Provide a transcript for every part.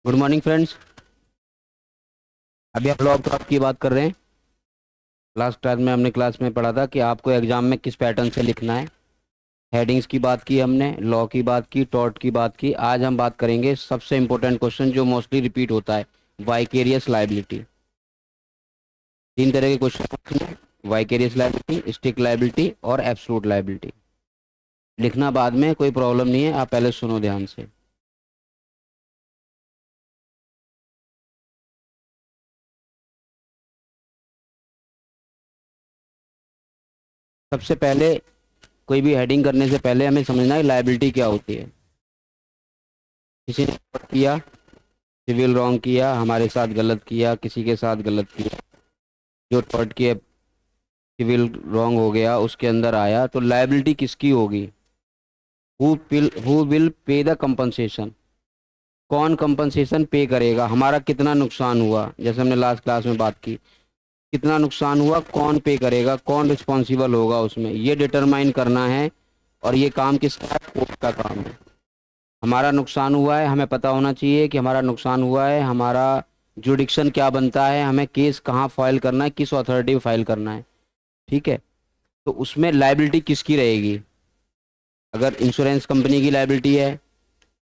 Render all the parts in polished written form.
Good morning friends. अभी आप law of की बात कर रहे हैं। लास्ट क्लास में हमने पढ़ा था कि आपको एग्जाम में किस पैटर्न से लिखना है। हेडिंग्स की बात की हमने, लॉ की बात की, टॉर्ट की बात की। आज हम बात करेंगे सबसे इंपॉर्टेंट क्वेश्चन जो मोस्टली रिपीट होता है, वाइकेरियस लायबिलिटी। तीन तरह के question, vicarious liability, stick liability और एब्सोल्यूट लायबिलिटी। लिखना बाद में कोई प्रॉब्लम नहीं है, आप पहले सुनो ध्यान से। सबसे पहले कोई भी हेडिंग करने से पहले हमें समझना है लायबिलिटी क्या होती है। किसी ने किया, सिविल रॉन्ग किया, हमारे साथ गलत किया, किसी के साथ गलत किया, जो थर्ड के सिविल रॉन्ग हो गया उसके अंदर आया, तो लायबिलिटी किसकी होगी? Who will pay the compensation? कौन कंपनसेशन पे करेगा? हमारा कितना नुकसान हुआ, जैसे हमने लास्ट क्लास में बात की, कितना नुकसान हुआ, कौन पे करेगा, कौन रिस्पॉन्सिबल होगा उसमें, ये डिटरमाइन करना है। और ये काम किसका है? कोर्ट का काम है। हमारा नुकसान हुआ है, हमें पता होना चाहिए कि हमारा नुकसान हुआ है, हमारा जुडिक्शन क्या बनता है, हमें केस कहाँ फाइल करना है, किस अथॉरिटी में फाइल करना है। ठीक है, तो उसमें लायबिलिटी किसकी रहेगी? अगर इंश्योरेंस कंपनी की लायबिलिटी है,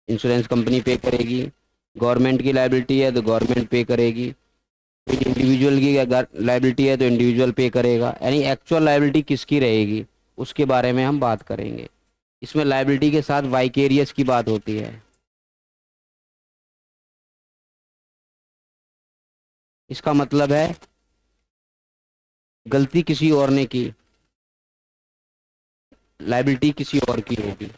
इंश्योरेंस कंपनी पे करेगी। गवर्नमेंट की लायबिलिटी है तो गवर्नमेंट पे करेगी। इंडिविजुअल की लायबिलिटी है तो इंडिविजुअल पे करेगा। यानी एक्चुअल लायबिलिटी किसकी रहेगी, उसके बारे में हम बात करेंगे। इसमें लायबिलिटी के साथ वाइकेरियस की बात होती है। इसका मतलब है गलती किसी और ने की, लायबिलिटी किसी और की होगी।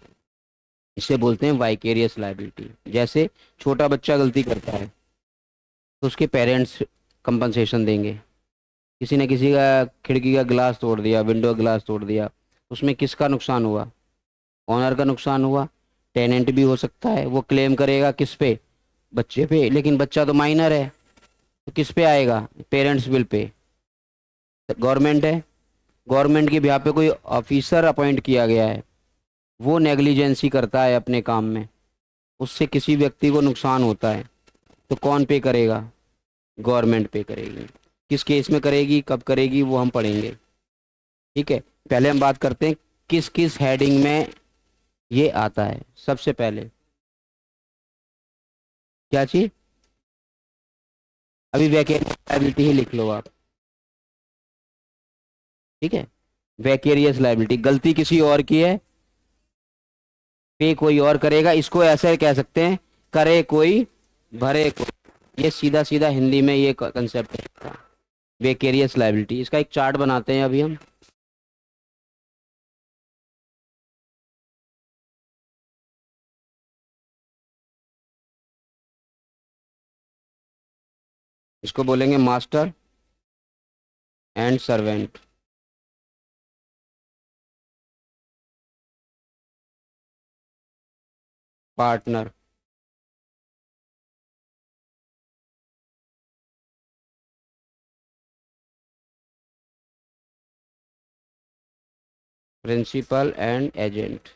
इसे बोलते हैं वाइकेरियस लायबिलिटी। जैसे छोटा बच्चा गलती करता है तो उसके पेरेंट्स कंपनसेशन देंगे। किसी ने किसी का खिड़की का ग्लास तोड़ दिया, विंडो ग्लास तोड़ दिया, उसमें किसका नुकसान हुआ? ओनर का नुकसान हुआ। टेनेंट भी हो सकता है, वो क्लेम करेगा किस पे? बच्चे पे। लेकिन बच्चा तो माइनर है, तो किस पे आएगा? Parents bill pay. गवर्नमेंट है, गवर्नमेंट के बिहाफ पे कोई ऑफिसर अपॉइंट किया गया है, वो नेग्लिजेंसी करता है अपने काम में, उससे किसी व्यक्ति को नुकसान होता है, तो कौन पे करेगा? गवर्नमेंट पे करेगी। किस केस में करेगी, कब करेगी, वो हम पढ़ेंगे। ठीक है, पहले हम बात करते हैं किस किस हेडिंग में ये आता है। सबसे पहले क्या चीज? अभी वैकेरियस लायबिलिटी ही लिख लो आप। ठीक है, वैकेरियस लायबिलिटी, गलती किसी और की है, पे कोई और करेगा। इसको ऐसे कह सकते हैं, करे कोई भरे कोई। ये सीधा सीधा हिंदी में ये कंसेप्ट है वेकेरियस लायबिलिटी। इसका एक चार्ट बनाते हैं अभी हम। इसको बोलेंगे master and servant. Partner, principal and agent,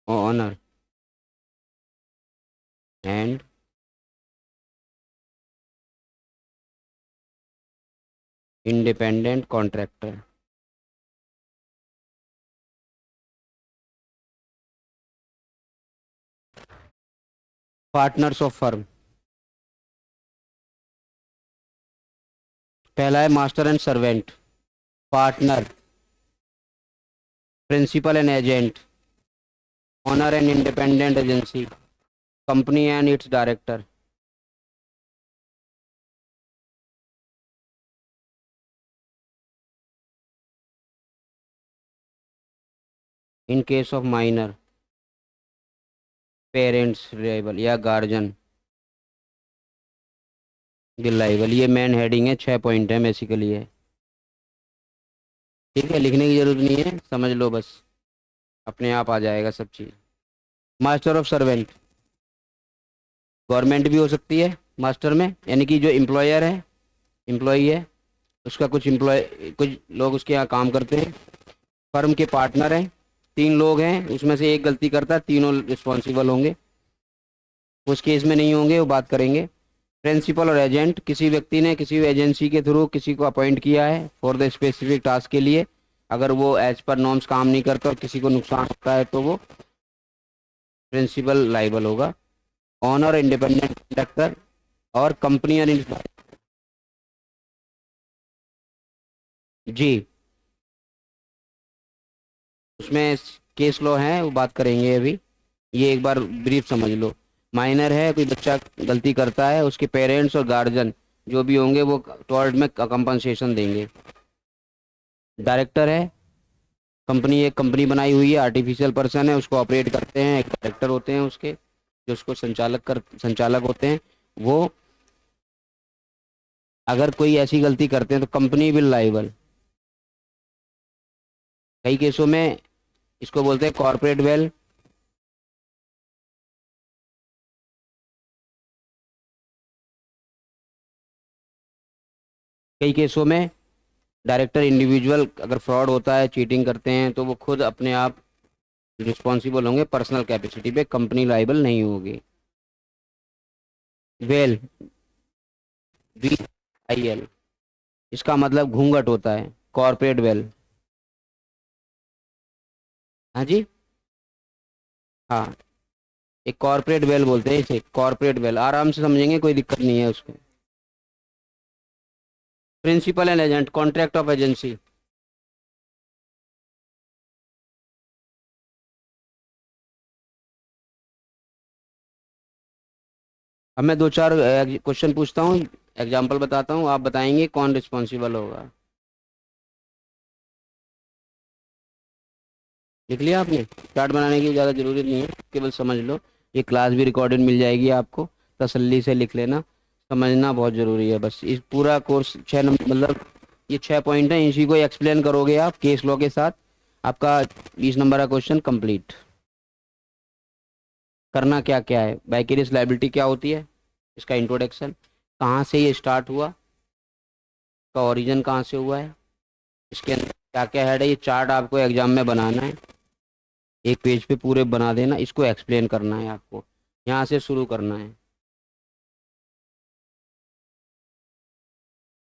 owner and independent contractor. Partners of firm, पहला है master and servant, partner, principal and agent, owner and independent agency, company and its director. In case of minor, parents liable या guardian liable. ये main heading है, 6 point है basically है। ठीक है, लिखने की जरूरत नहीं है, समझ लो बस, अपने आप आ जाएगा सब चीज़। मास्टर ऑफ सर्वेंट, गवर्नमेंट भी हो सकती है मास्टर में, यानी कि जो एम्प्लॉयर है, एम्प्लॉई है, उसका कुछ लोग उसके यहाँ काम करते हैं। फर्म के पार्टनर हैं, तीन लोग हैं, उसमें से एक गलती करता है, तीनों रिस्पॉन्सिबल होंगे। उस केस में नहीं होंगे, वो बात करेंगे। प्रिंसिपल और एजेंट, किसी व्यक्ति ने किसी एजेंसी के थ्रू किसी को अपॉइंट किया है फॉर द स्पेसिफिक टास्क के लिए, अगर वो एज पर नॉर्म्स काम नहीं करता और किसी को नुकसान होता है तो वो प्रिंसिपल लाइबल होगा। ऑनर इंडिपेंडेंट डायरेक्टर और कंपनी और जी, उसमें केस लॉ है, वो बात करेंगे अभी। ये एक बार ब्रीफ समझ लो। माइनर है, कोई बच्चा गलती करता है, उसके पेरेंट्स और गार्जियन जो भी होंगे वो टॉर्ट में कंपनसेशन देंगे। डायरेक्टर है, कंपनी एक कंपनी बनाई हुई है, आर्टिफिशियल पर्सन है, उसको ऑपरेट करते हैं, एक डायरेक्टर होते हैं उसके, जो उसको संचालक होते हैं। वो अगर कोई ऐसी गलती करते हैं तो कंपनी विल लाइबल। कई केसों में इसको बोलते हैं कॉर्पोरेट वेल। कई केसों में डायरेक्टर इंडिविजुअल अगर फ्रॉड होता है, चीटिंग करते हैं, तो वो खुद अपने आप रिस्पॉन्सिबल होंगे, पर्सनल कैपेसिटी पे कंपनी लाइबल नहीं होगी। वेल, VIL, इसका मतलब घूंघट होता है, कॉर्पोरेट वेल। हाँ जी, हाँ, एक कॉर्पोरेट वेल बोलते हैं इसे, कॉर्पोरेट वेल, आराम से समझेंगे, कोई दिक्कत नहीं है उसको। Principal and agent, contract of agency. अब मैं दो चार क्वेश्चन पूछता हूँ, एग्जाम्पल बताता हूँ, आप बताएंगे कौन रिस्पॉन्सिबल होगा। लिख लिया आपने? चार्ट बनाने की ज़्यादा ज़रूरत नहीं है, केवल समझ लो। ये क्लास भी रिकॉर्डेड मिल जाएगी आपको, तसल्ली से लिख लेना। समझना बहुत ज़रूरी है, बस इस पूरा कोर्स 6 नंबर, मतलब ये 6 पॉइंट हैं, इसी को एक्सप्लेन करोगे आप केस लॉ के साथ, आपका 20 नंबर का क्वेश्चन कंप्लीट। करना क्या क्या है, वाइकेरियस लायबिलिटी क्या होती है, इसका इंट्रोडक्शन, कहाँ से ये स्टार्ट हुआ, का ओरिजिन कहाँ से हुआ है, इसके अंदर क्या क्या हेड है, ये चार्ट आपको एग्जाम में बनाना है, एक पेज पे पूरे बना देना, इसको एक्सप्लेन करना है आपको, यहाँ से शुरू करना है।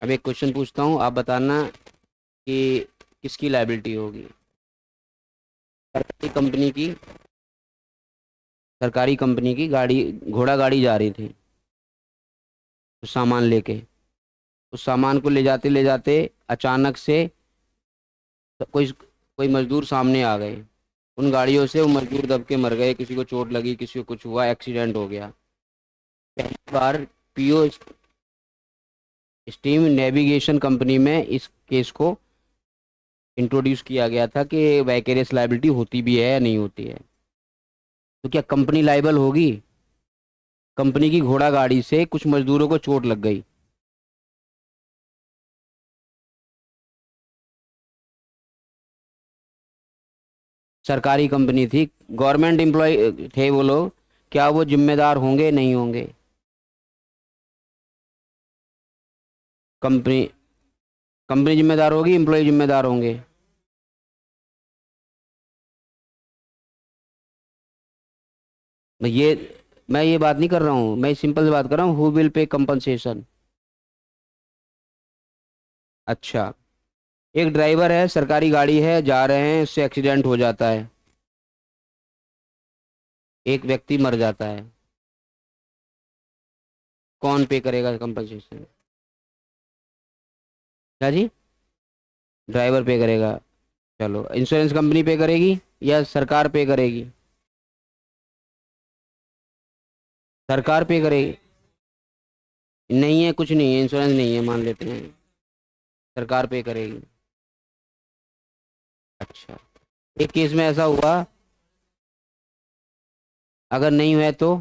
अब एक क्वेश्चन पूछता हूँ, आप बताना कि किसकी लायबिलिटी होगी। सरकारी कंपनी की, सरकारी कंपनी की गाड़ी, घोड़ा गाड़ी जा रही थी तो सामान लेके, उस सामान को ले जाते अचानक से कोई कोई मजदूर सामने आ गए, उन गाड़ियों से वो मजदूर दब के मर गए, किसी को चोट लगी, किसी को कुछ हुआ, एक्सीडेंट हो गया। पहली बार पीओ स्टीम नेविगेशन कंपनी में इस केस को इंट्रोड्यूस किया गया था कि वैकेरियस लायबिलिटी होती भी है या नहीं होती है। तो क्या कंपनी लायबल होगी? कंपनी की घोड़ा गाड़ी से कुछ मजदूरों को चोट लग गई, सरकारी कंपनी थी, गवर्नमेंट एम्प्लॉय थे वो लोग, क्या वो जिम्मेदार होंगे नहीं होंगे? कंपनी कंपनी जिम्मेदार होगी, एम्प्लॉय जिम्मेदार होंगे? मैं ये मैं ये बात नहीं कर रहा हूँ, मैं सिंपल सी बात कर रहा हूँ, हु विल पे कंपनसेशन। अच्छा, एक ड्राइवर है, सरकारी गाड़ी है, जा रहे हैं, उससे एक्सीडेंट हो जाता है, एक व्यक्ति मर जाता है, कौन पे करेगा कंपनसेशन? क्या जी? ड्राइवर पे करेगा। चलो, इंश्योरेंस कंपनी पे करेगी या सरकार पे करेगी? सरकार पे करेगी। नहीं है, कुछ नहीं है, इंश्योरेंस नहीं है, मान लेते हैं, सरकार पे करेगी। अच्छा, एक केस में ऐसा हुआ, अगर नहीं हुआ तो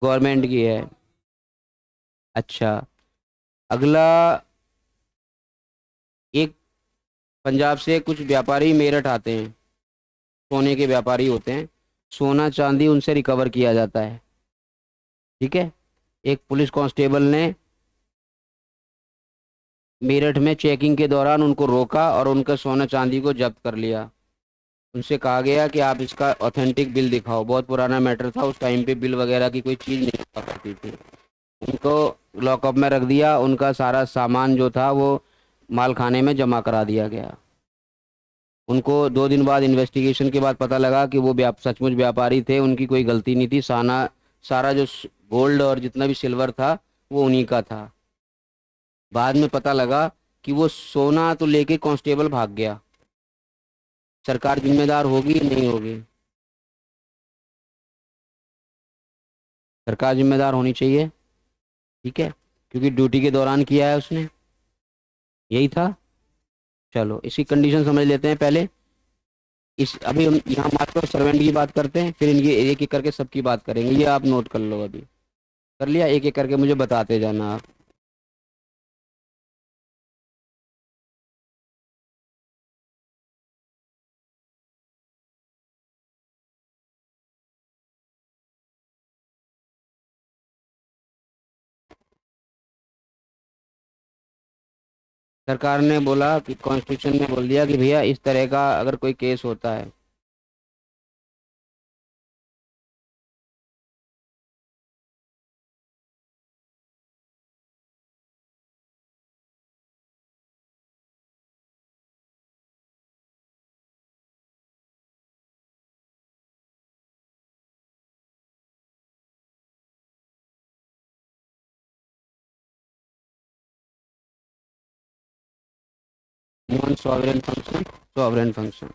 गवर्नमेंट की है। अच्छा, अगला, एक पंजाब से कुछ व्यापारी मेरठ आते हैं, सोने के व्यापारी होते हैं, सोना चांदी उनसे रिकवर किया जाता है, ठीक है। एक पुलिस कांस्टेबल ने मेरठ में चेकिंग के दौरान उनको रोका और उनका सोना चांदी को जब्त कर लिया। उनसे कहा गया कि आप इसका ऑथेंटिक बिल दिखाओ। बहुत पुराना मैटर था, उस टाइम पे बिल वगैरह की कोई चीज़ नहीं हुआ करती थी। उनको लॉकअप में रख दिया, उनका सारा सामान जो था वो माल खाने में जमा करा दिया गया। उनको 2 दिन बाद इन्वेस्टिगेशन के बाद पता लगा कि वो सचमुच व्यापारी थे, उनकी कोई गलती नहीं थी। सारा जो गोल्ड और जितना भी सिल्वर था वो उन्हीं का था। बाद में पता लगा कि वो सोना तो लेके कांस्टेबल भाग गया। सरकार जिम्मेदार होगी नहीं होगी? सरकार जिम्मेदार होनी चाहिए, ठीक है, क्योंकि ड्यूटी के दौरान किया है उसने। यही था। चलो इसकी कंडीशन समझ लेते हैं पहले। इस अभी हम यहाँ मास्टर सर्वेंट की बात करते हैं, फिर इनकी एक एक करके सबकी बात करेंगे। ये आप नोट कर लो, अभी कर लिया? एक एक करके मुझे बताते जाना आप। सरकार ने बोला कि कॉन्स्टिट्यूशन ने बोल दिया कि भैया इस तरह का अगर कोई केस होता है। Non sovereign function, sovereign function.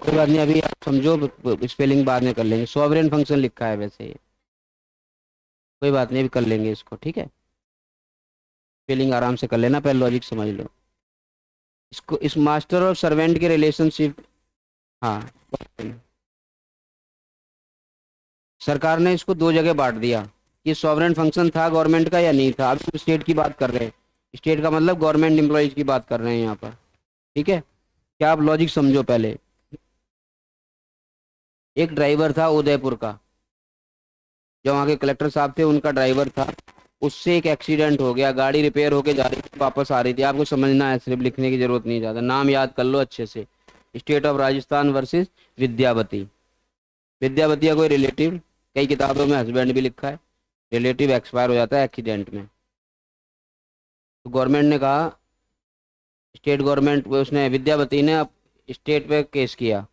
कोई बात नहीं, अभी आप समझो, स्पेलिंग बाद में कर लेंगे। सॉवरेन फंक्शन लिखा है वैसे ये। कोई बात नहीं, अभी कर लेंगे इसको, ठीक है। स्पेलिंग आराम से कर लेना, पहले लॉजिक समझ लो इसको। इस मास्टर और सर्वेंट के रिलेशनशिप। हाँ, सरकार ने इसको 2 जगह बांट दिया कि सॉवरेन फंक्शन था गवर्नमेंट का या नहीं था। अब हम स्टेट की बात कर रहे हैं। स्टेट का मतलब गवर्नमेंट एम्प्लॉयज की बात कर रहे हैं यहाँ पर, ठीक है। क्या आप लॉजिक समझो पहले। एक ड्राइवर था उदयपुर का, जो वहाँ के कलेक्टर साहब थे, उनका ड्राइवर था। उससे एक एक्सीडेंट हो गया, गाड़ी रिपेयर होके जा रही थी, वापस आ रही थी। आपको समझना है, सिर्फ लिखने की जरूरत नहीं, ज़्यादा नाम याद कर लो अच्छे से। State of Rajasthan versus Vidyavati. Vidyavati का कोई रिलेटिव, कई किताबों में हस्बैंड भी लिखा है। रिलेटिव एक्सपायर हो जाता है एक्सीडेंट में। तो गवर्नमेंट ने कहा, स्टेट गवर्नमेंट उसने, विद्यावती ने अब स्टेट पे केस किया।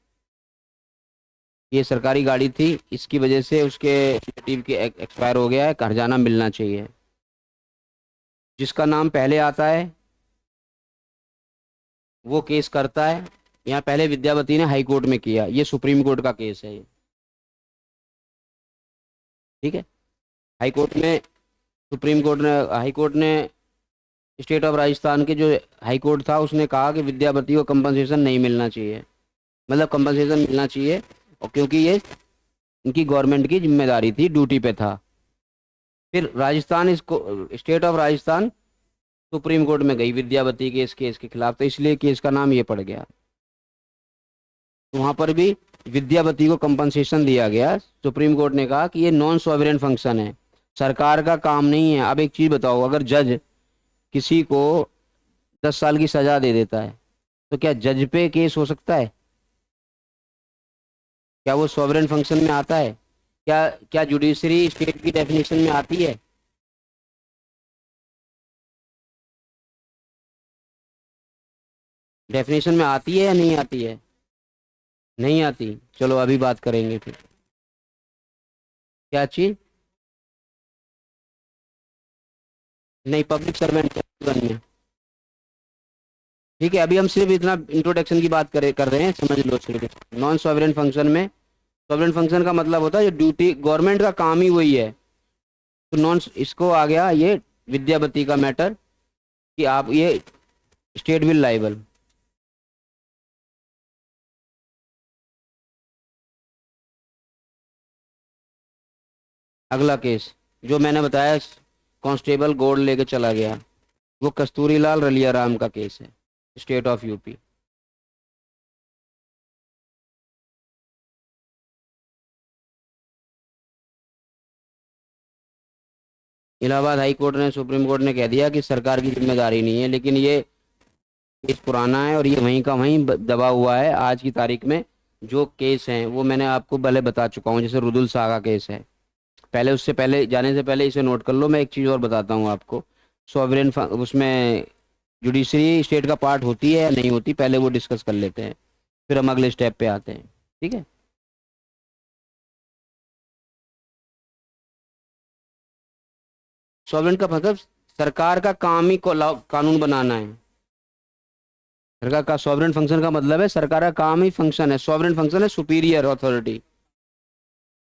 ये सरकारी गाड़ी थी, इसकी वजह से उसके रिलेटिव के एक्सपायर हो गया है, घर जाना मिलना चाहिए। जिसका नाम पहले आता है वो केस करता है। यहाँ पहले विद्यावती ने हाई कोर्ट में किया, ये सुप्रीम कोर्ट का केस है ये, ठीक है। हाई कोर्ट में, सुप्रीम कोर्ट ने, हाई कोर्ट ने, स्टेट ऑफ राजस्थान के जो हाई कोर्ट था उसने कहा कि विद्यावती को कंपनसेशन नहीं मिलना चाहिए, मतलब कंपनसेशन मिलना चाहिए। और क्योंकि ये इनकी गवर्नमेंट की जिम्मेदारी थी, ड्यूटी पे था। फिर राजस्थान, इसको state of Rajasthan supreme court में गई विद्यावती के इस केस के खिलाफ, तो इसलिए केस का नाम ये पड़ गया। तो वहां पर भी विद्यावती को कंपनसेशन दिया गया। सुप्रीम कोर्ट ने कहा कि ये नॉन सॉवरेन फंक्शन है, सरकार का काम नहीं है। अब एक चीज बताओ, अगर जज किसी को 10 साल की सजा दे देता है तो क्या जज पे केस हो सकता है? क्या वो सॉवरेन फंक्शन में आता है? क्या क्या जुडिशरी स्टेट की डेफिनेशन में आती है? डेफिनेशन में आती है या नहीं आती है? नहीं आती। चलो अभी बात करेंगे फिर। क्या चीज? नहीं, पब्लिक सर्वेंट है। ठीक है, अभी हम सिर्फ इतना इंट्रोडक्शन की बात कर रहे हैं, समझ लो सिर्फ। नॉन सॉवरेन फंक्शन में, सॉवरेन फंक्शन का मतलब होता है जो ड्यूटी, गवर्नमेंट का काम ही वही है। तो नॉन, इसको आ गया ये विद्यापति का मैटर कि आप ये स्टेट विल लाइबल। अगला केस जो मैंने बताया, कांस्टेबल गोल्ड लेके चला गया, वो कस्तूरी लाल रलिया राम का केस है, state of UP. Allahabad high court ने, सुप्रीम कोर्ट ने कह दिया कि सरकार की जिम्मेदारी नहीं है, लेकिन ये केस पुराना है और ये वहीं का वहीं दबा हुआ है आज की तारीख में। जो केस हैं वो मैंने आपको पहले बता चुका हूँ, जैसे रुदुल शाह का केस है। पहले उससे पहले जाने से पहले इसे नोट कर लो, मैं एक चीज़ और बताता हूँ आपको। सॉवरेन उसमें जुडिशरी स्टेट का पार्ट होती है या नहीं होती, पहले वो डिस्कस कर लेते हैं, फिर हम अगले स्टेप पे आते हैं। ठीक है। सॉवरेन का मतलब सरकार का काम ही कानून बनाना है। सरकार का सॉवरेन फंक्शन का मतलब है सरकार का काम ही फंक्शन है, सॉवरेन फंक्शन है सुपीरियर अथॉरिटी।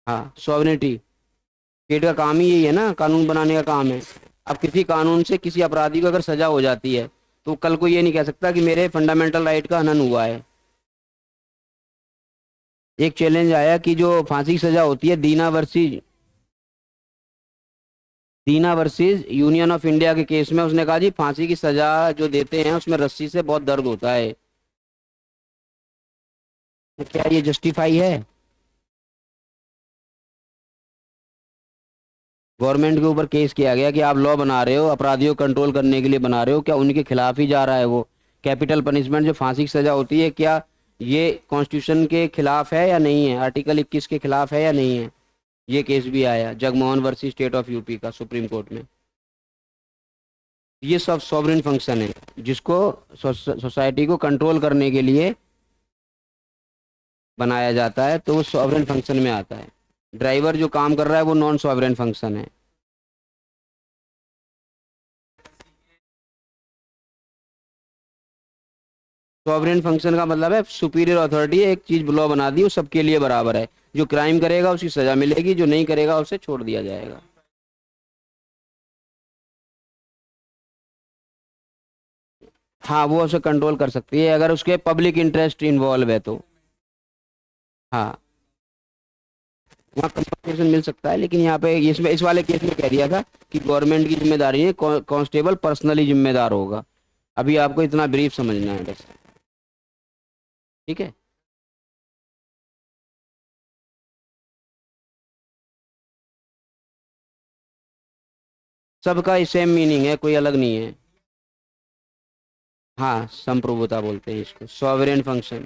हाँ, सॉवरेनिटी। स्टेट का काम ही यही है ना, कानून बनाने का काम है। अब किसी कानून से किसी अपराधी को अगर सजा हो जाती है तो कल को ये नहीं कह सकता कि मेरे फंडामेंटल राइट का हनन हुआ है। एक चैलेंज आया कि जो फांसी की सजा होती है, दीना वर्सेस यूनियन ऑफ इंडिया के केस में, उसने कहा जी फांसी की सजा जो देते हैं उसमें रस्सी से बहुत दर्द होता है। तो क्या ये जस्टिफाई है? गवर्नमेंट के ऊपर केस किया गया कि आप लॉ बना रहे हो, अपराधियों को कंट्रोल करने के लिए बना रहे हो, क्या उनके खिलाफ ही जा रहा है वो? कैपिटल पनिशमेंट जो फांसी की सजा होती है, क्या ये कॉन्स्टिट्यूशन के खिलाफ है या नहीं है, आर्टिकल 21 के खिलाफ है या नहीं है? ये केस भी आया Jagmohan versus state of UP का, सुप्रीम कोर्ट में। ये सब सॉवरेन फंक्शन है, जिसको सोसाइटी को कंट्रोल करने के लिए बनाया जाता है, तो वो सॉवरेन फंक्शन में आता है। ड्राइवर जो काम कर रहा है वो नॉन सॉवरेन फंक्शन है। सॉवरेन फंक्शन का मतलब है सुपीरियर अथॉरिटी, एक चीज लॉ बना दी वो सबके लिए बराबर है, जो क्राइम करेगा उसकी सजा मिलेगी, जो नहीं करेगा उसे छोड़ दिया जाएगा। हाँ, वो उसे कंट्रोल कर सकती है अगर उसके पब्लिक इंटरेस्ट इन्वॉल्व है तो। हाँ, वहाँ कंपनसेशन मिल सकता है, लेकिन यहाँ पे इसमें इस वाले केस में कह दिया था कि गवर्नमेंट की जिम्मेदारी है, कांस्टेबल पर्सनली जिम्मेदार होगा। अभी आपको इतना ब्रीफ समझना है बस। ठीक है। सबका सेम मीनिंग है, कोई अलग नहीं है। हाँ, संप्रभुता बोलते हैं इसको, सॉवरेन फंक्शन।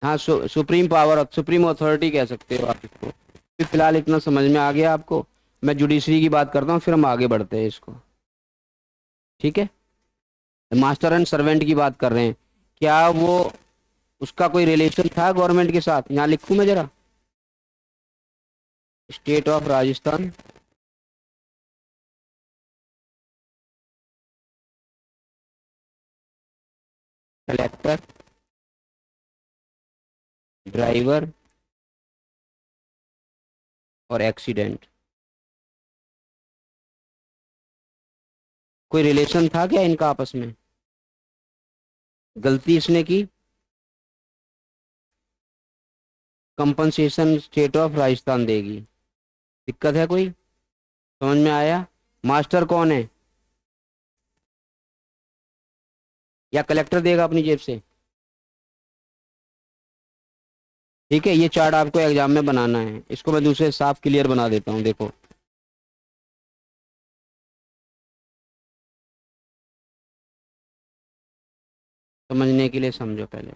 हाँ, सुप्रीम पावर, सुप्रीम अथॉरिटी कह सकते हो आप इसको। फिलहाल इतना समझ में आ गया आपको? मैं जुडिशरी की बात करता हूँ, फिर हम आगे बढ़ते हैं इसको। ठीक है। मास्टर एंड सर्वेंट की बात कर रहे हैं, क्या वो, उसका कोई रिलेशन था गवर्नमेंट के साथ? यहाँ लिखूं मैं जरा, state of Rajasthan, collector, driver और एक्सीडेंट, कोई रिलेशन था क्या इनका आपस में? गलती इसने की, कंपनसेशन स्टेट ऑफ राजस्थान देगी। दिक्कत है कोई? समझ में आया? मास्टर कौन है? या कलेक्टर देगा अपनी जेब से? ठीक है, ये चार्ट आपको एग्जाम में बनाना है, इसको मैं दूसरे साफ क्लियर बना देता हूँ, देखो। समझने के लिए समझो पहले।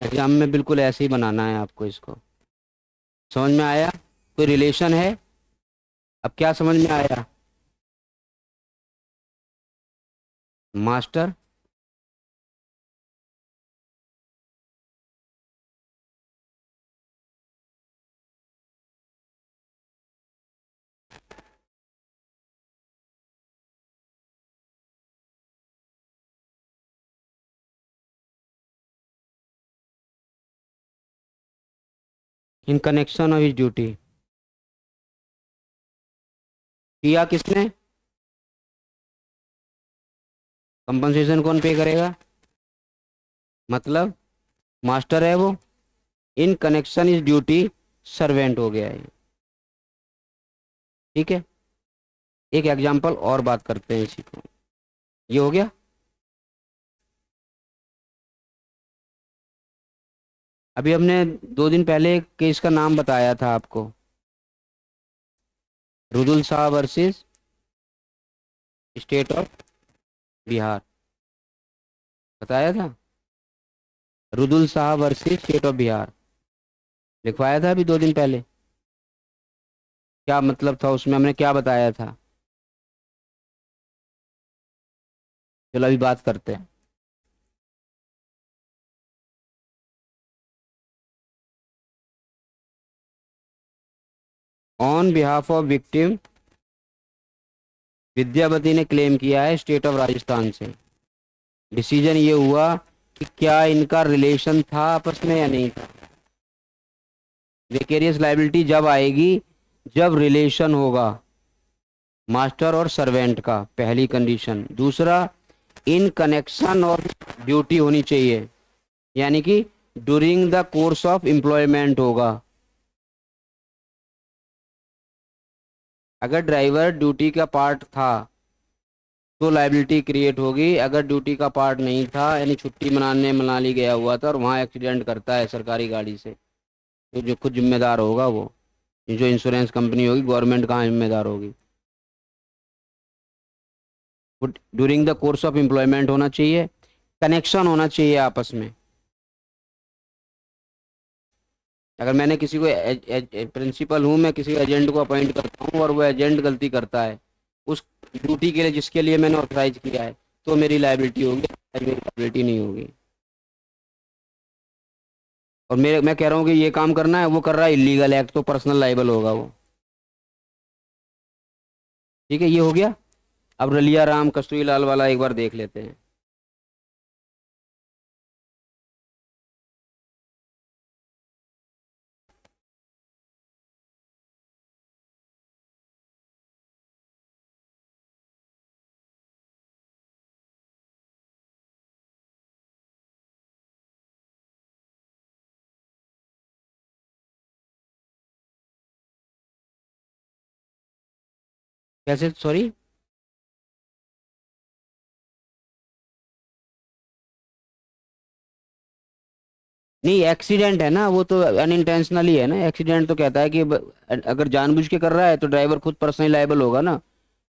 एग्जाम में बिल्कुल ऐसे ही बनाना है आपको इसको। समझ में आया? कोई रिलेशन है? अब क्या समझ में आया? Master. In connection of his duty. किया किसने? कंपनसेशन कौन पे करेगा? मतलब मास्टर है वो। In connection is duty servant हो गया है। ठीक है। एक एग्जांपल और बात करते हैं इसी को। ये हो गया। अभी हमने 2 दिन पहले एक केस का नाम बताया था आपको, Rudul Shah versus state of Bihar. बताया था। Rudul Shah versus state of Bihar लिखवाया था अभी 2 दिन पहले। क्या मतलब था उसमें, हमने क्या बताया था? चलो अभी बात करते हैं। On behalf of victim, Vidyavati ने क्लेम किया है स्टेट ऑफ राजस्थान से। डिसीजन ये हुआ कि क्या इनका रिलेशन था आपस में या नहीं था। विकेरियस लाइबिलिटी जब आएगी जब रिलेशन होगा मास्टर और सर्वेंट का, पहली कंडीशन। दूसरा, इन कनेक्शन और ड्यूटी होनी चाहिए, यानी कि during the course of employment होगा। अगर ड्राइवर ड्यूटी का पार्ट था तो लाइबिलिटी क्रिएट होगी। अगर ड्यूटी का पार्ट नहीं था, यानी छुट्टी मनाने मनाली गया हुआ था और वहाँ एक्सीडेंट करता है सरकारी गाड़ी से, तो जो खुद जिम्मेदार होगा वो, जो इंश्योरेंस कंपनी होगी, गवर्नमेंट कहाँ जिम्मेदार होगी। During the course of employment होना चाहिए, कनेक्शन होना चाहिए आपस में। अगर मैंने किसी को प्रिंसिपल हूँ, मैं किसी एजेंट को अपॉइंट करता हूँ और वो एजेंट गलती करता है उस ड्यूटी के लिए जिसके लिए मैंने ऑथराइज किया है, तो मेरी लाइबिलिटी होगी, मेरी लाइबिलिटी नहीं होगी। और मैं कह रहा हूँ कि ये काम करना है, वो कर रहा है इलीगल एक्ट, तो पर्सनल लाइबल होगा वो। ठीक है, ये हो गया। अब रलिया राम कस्तूरी लाल वाला एक बार देख लेते हैं। कैसे? सॉरी। नहीं, एक्सीडेंट है ना वो, तो अनइंटेंशनली है ना। एक्सीडेंट तो कहता है कि अगर जानबूझ के कर रहा है तो ड्राइवर खुद पर्सनली लायबल होगा ना।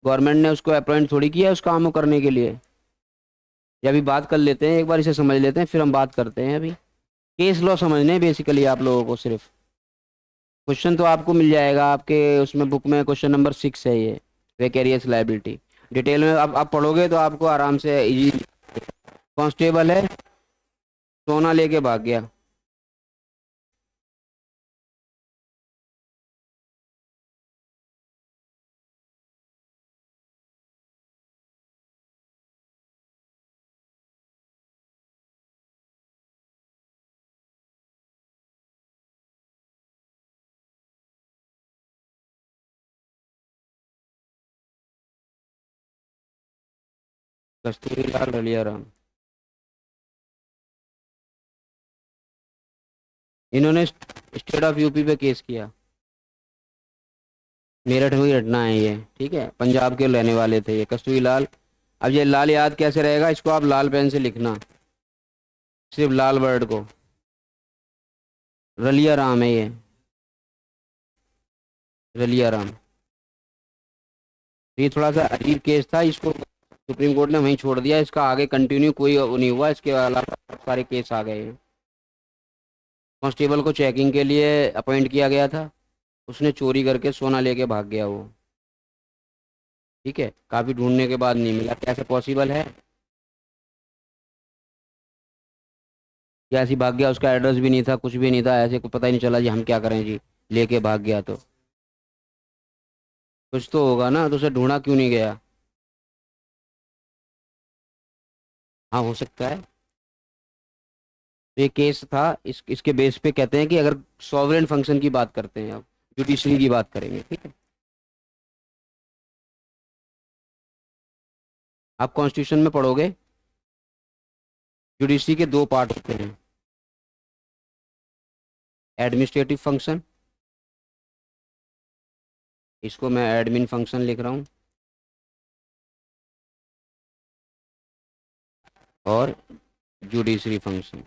गवर्नमेंट ने उसको अपॉइंट थोड़ी किया है उस काम को करने के लिए। ये अभी बात कर लेते हैं, एक बार इसे समझ लेते हैं, फिर हम बात करते हैं। अभी केस लॉ समझने हैं बेसिकली आप लोगों को सिर्फ। क्वेश्चन तो आपको मिल जाएगा आपके उसमें बुक में, क्वेश्चन नंबर 6 है ये, वेकेरियस लाइबिलिटी। डिटेल में आप पढ़ोगे तो आपको आराम से इजी। कांस्टेबल है, सोना लेके भाग गया। कस्तूरी लाल रलिया राम, इन्होंने स्टेट ऑफ यूपी पे केस किया। मेरठ में ही रटना है ये, ठीक है। पंजाब के रहने वाले थे ये कस्तूरी लाल। अब ये लाल याद कैसे रहेगा, इसको आप लाल पेन से लिखना, सिर्फ लाल वर्ड को। रलिया राम है ये, रलिया राम। तो ये थोड़ा सा अजीब केस था, इसको सुप्रीम कोर्ट ने वहीं छोड़ दिया। इसका आगे कंटिन्यू कोई वो नहीं हुआ, इसके अलावा सारे केस आ गए हैं। कांस्टेबल को चेकिंग के लिए अपॉइंट किया गया था, उसने चोरी करके सोना लेके भाग गया वो। ठीक है, काफी ढूंढने के बाद नहीं मिला, कैसे पॉसिबल है? कैसे भाग गया, उसका एड्रेस भी नहीं था, कुछ भी नहीं था, ऐसे को पता ही नहीं चला जी हम क्या करें जी, लेके भाग गया तो कुछ तो होगा ना, तो उसे ढूंढा क्यों नहीं गया? हाँ हो सकता है। तो ये केस था, इसके बेस पे कहते हैं कि अगर सॉवरेन फंक्शन की बात करते हैं, अब जुडिशरी की बात करेंगे, ठीक है। आप कॉन्स्टिट्यूशन में पढ़ोगे, जुडिशरी के दो पार्ट होते हैं, एडमिनिस्ट्रेटिव फंक्शन, इसको मैं एडमिन फंक्शन लिख रहा हूँ, और जुडिशरी फंक्शन।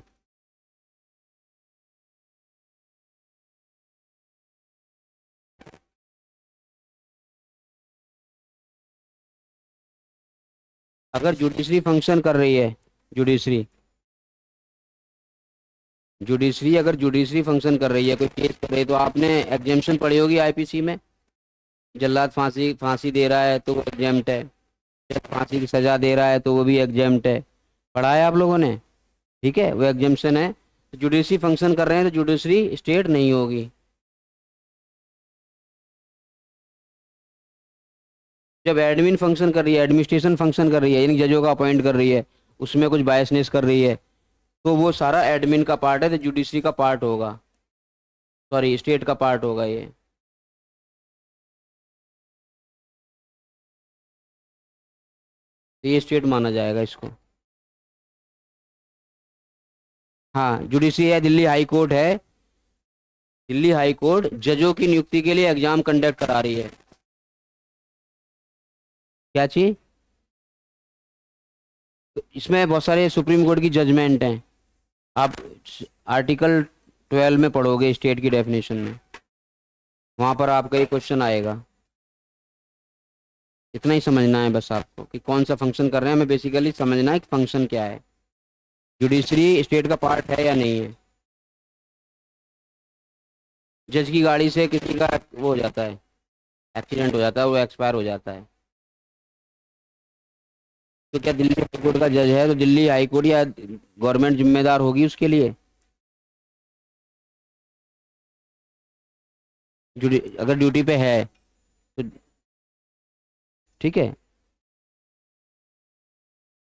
अगर जुडिशरी फंक्शन कर रही है, जुडिशरी जुडिशरी अगर जुडिशरी फंक्शन कर रही है, कोई केस कर रही है, तो आपने एग्जेम्पशन पढ़ी होगी आईपीसी में। जल्लाद फांसी फांसी दे रहा है तो वो एग्जेम्प्ट है, जज फांसी की सजा दे रहा है तो वो भी एग्जेम्प्ट है, पढ़ा है आप लोगों ने। ठीक है, वो एग्जेम्पशन है। तो जुडिशरी फंक्शन कर रहे हैं तो जुडिशरी स्टेट नहीं होगी। जब एडमिन फंक्शन कर रही है, एडमिनिस्ट्रेशन फंक्शन कर रही है, यानी जजों का अपॉइंट कर रही है, उसमें कुछ बायसनेस कर रही है, तो वो सारा एडमिन का पार्ट है, तो जुडिशरी का पार्ट होगा, सॉरी स्टेट का पार्ट होगा ये। तो ये स्टेट माना जाएगा इसको। हाँ, जुडिशरी है, दिल्ली हाई कोर्ट है, दिल्ली हाई कोर्ट जजों की नियुक्ति के लिए एग्जाम कंडक्ट करा रही है। क्या चीज? तो इसमें बहुत सारे सुप्रीम कोर्ट की जजमेंट हैं, आप आर्टिकल 12 में पढ़ोगे स्टेट की डेफिनेशन में, वहां पर आपका ये क्वेश्चन आएगा। इतना ही समझना है बस आपको कि कौन सा फंक्शन कर रहे हैं, हमें बेसिकली समझना है कि फंक्शन क्या है, जुडिशरी स्टेट का पार्ट है या नहीं है। जज की गाड़ी से किसी का वो हो जाता है, एक्सीडेंट हो जाता है, वो एक्सपायर हो जाता है, तो क्या दिल्ली हाई कोर्ट का जज है तो दिल्ली हाई कोर्ट या गवर्नमेंट जिम्मेदार होगी उसके लिए? अगर ड्यूटी पे है तो, ठीक है,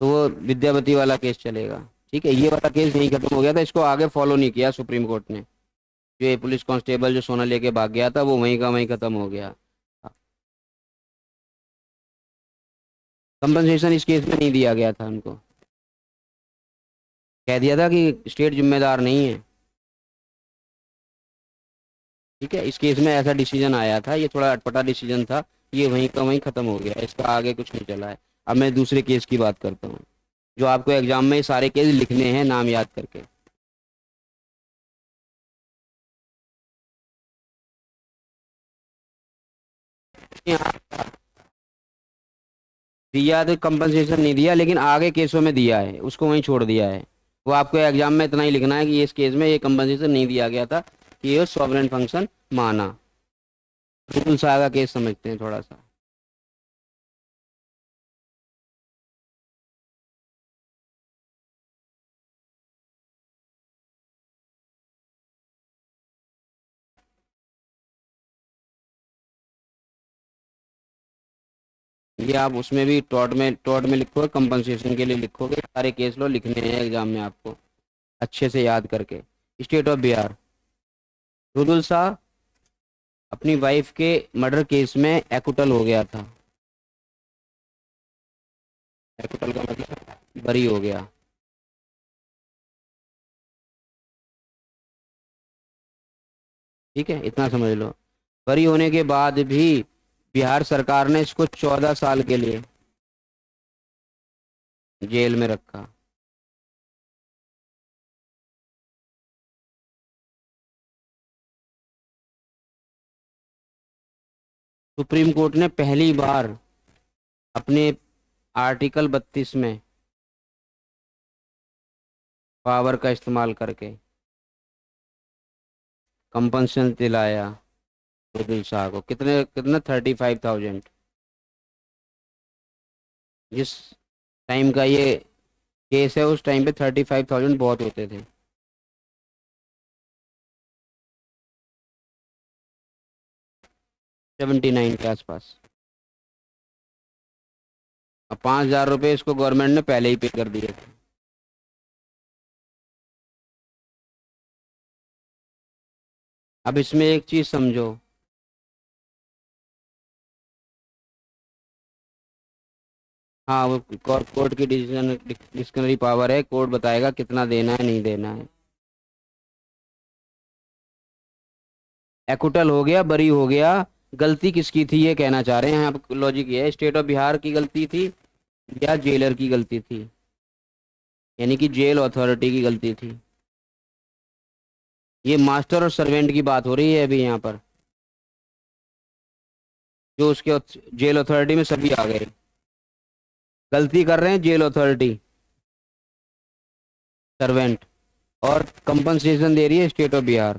तो वो विद्यापति वाला केस चलेगा। ठीक है, ये वाला केस यहीं खत्म हो गया था, इसको आगे फॉलो नहीं किया सुप्रीम कोर्ट ने। जो ये पुलिस कांस्टेबल जो सोना लेके भाग गया था, वो वहीं का वहीं खत्म हो गया। कंपनसेशन इस केस में नहीं दिया गया था उनको, कह दिया था कि स्टेट जिम्मेदार नहीं है। ठीक है, इस केस में ऐसा डिसीजन आया था, ये थोड़ा अटपटा डिसीजन था, ये वहीं का वहीं खत्म हो गया, इसका आगे कुछ नहीं चला है। अब मैं दूसरे केस की बात करता हूँ, जो आपको एग्जाम में ये सारे केस लिखने हैं नाम याद करके। यहाँ दिया तो कंपनसेशन नहीं दिया, लेकिन आगे केसों में दिया है, उसको वहीं छोड़ दिया है। वो आपको एग्जाम में इतना ही लिखना है कि इस केस में ये कंपनसेशन नहीं दिया गया था, कि ये सॉवरेन फंक्शन माना। बिल्कुल सा का केस समझते हैं थोड़ा सा। ये आप उसमें भी टॉट में लिखोगे, कंपनसेशन के लिए लिखोगे, सारे केस लो लिखने हैं एग्जाम में आपको, अच्छे से याद करके। स्टेट ऑफ बिहार, रुदुल शाह अपनी वाइफ के मर्डर केस में एक्विटल हो गया था। एक्विटल का मतलब बरी हो गया। ठीक है, इतना समझ लो। बरी होने के बाद भी बिहार सरकार ने इसको 14 साल के लिए जेल में रखा। सुप्रीम कोर्ट ने पहली बार अपने आर्टिकल 32 में पावर का इस्तेमाल करके कंपनसेशन दिलाया रुबिल शाह को, कितने कितना 35,000। जिस टाइम का ये केस है उस टाइम पे 35,000 बहुत होते थे। 79 के आसपास। अब 5,000 रुपये इसको गवर्नमेंट ने पहले ही पे कर दिए थे। अब इसमें एक चीज समझो। हाँ, वो कोर्ट की डिसीजन डिस्क्रिशनरी पावर है, कोर्ट बताएगा कितना देना है नहीं देना है। एक्विटल हो गया, बरी हो गया। गलती किसकी थी ये कहना चाह रहे हैं आप, लॉजिक ये है, स्टेट ऑफ बिहार की गलती थी या जेलर की गलती थी, यानी कि जेल अथॉरिटी की गलती थी। ये मास्टर और सर्वेंट की बात हो रही है अभी यहाँ पर। जो उसके जेल अथॉरिटी में सभी आ गए, गलती कर रहे हैं जेल अथॉरिटी, सर्वेंट, और कंपनसेशन दे रही है स्टेट ऑफ बिहार।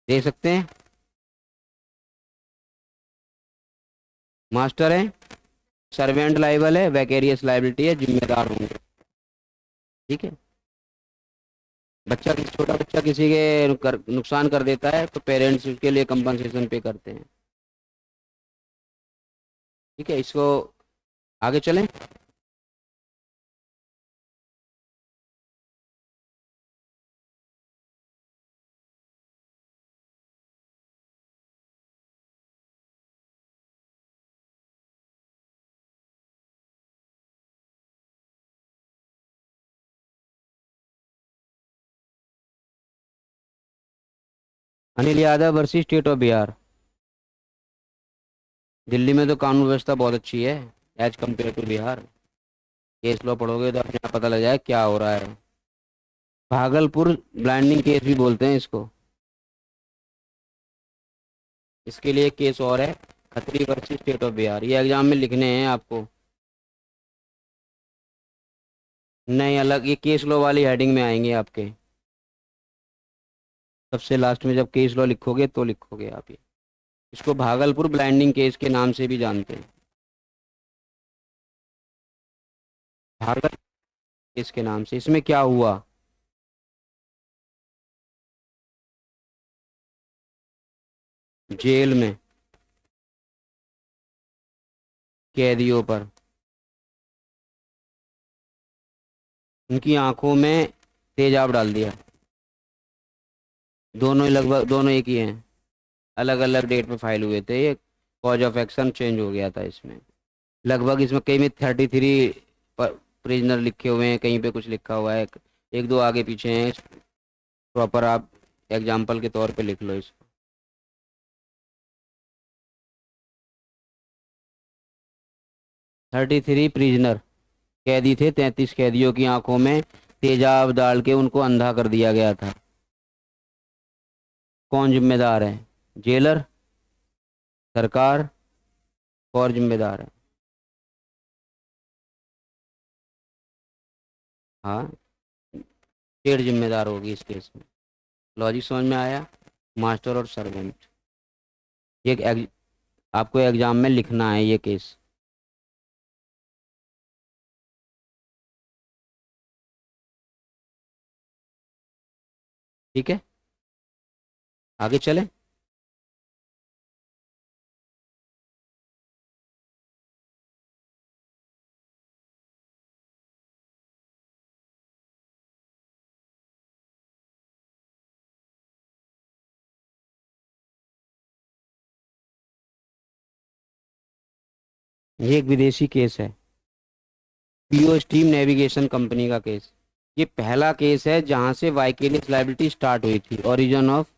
दे सकते हैं। मास्टर है, सर्वेंट लाइबल है, वैकेरियस लाइबिलिटी है, जिम्मेदार होंगे। ठीक है। बच्चा छोटा बच्चा किसी के नुकसान कर देता है तो पेरेंट्स उसके लिए कंपनसेशन पे करते हैं। ठीक है, इसको आगे चलें। Anil Yadav versus state of Bihar. Delhi में तो कानून व्यवस्था बहुत अच्छी है as compare to Bihar. Case law पढ़ोगे तो अपने आप पता लग जाए क्या हो रहा है। भागलपुर ब्लाइंडिंग केस भी बोलते हैं इसको। इसके लिए केस और है, Khatri versus state of Bihar, ये एग्जाम में लिखने हैं आपको। नहीं, अलग, ये केस लॉ वाली हेडिंग में आएंगे आपके। सबसे लास्ट में जब केस लॉ लिखोगे तो लिखोगे आप ये। इसको भागलपुर ब्लाइंडिंग केस के नाम से भी जानते हैं। भागल केस के नाम से। इसमें क्या हुआ, जेल में कैदियों पर उनकी आंखों में तेजाब डाल दिया। दोनों ही लगभग दोनों एक ही हैं, अलग अलग डेट पे फाइल हुए थे ये। कॉज ऑफ एक्शन चेंज हो गया था इसमें। लगभग इसमें कई में 33 प्रिजनर लिखे हुए हैं, कहीं पे कुछ लिखा हुआ है, एक दो आगे पीछे हैं। प्रॉपर आप एग्जाम्पल के तौर पे लिख लो इसको। 33 प्रिजनर कैदी थे, 33 कैदियों की आंखों में तेजाब डाल के उनको अंधा कर दिया गया था। कौन जिम्मेदार है, जेलर, सरकार, और जिम्मेदार है। हाँ, स्टेट जिम्मेदार होगी इस केस में। लॉजिक समझ में आया। मास्टर और सर्वेंट, ये आपको एग्जाम में लिखना है ये केस। ठीक है, आगे चलें। ये एक विदेशी केस है, पीओ स्टीम नेविगेशन कंपनी का केस। ये पहला केस है जहां से वाइकेरियस लायबिलिटी स्टार्ट हुई थी, ओरिजिन ऑफ।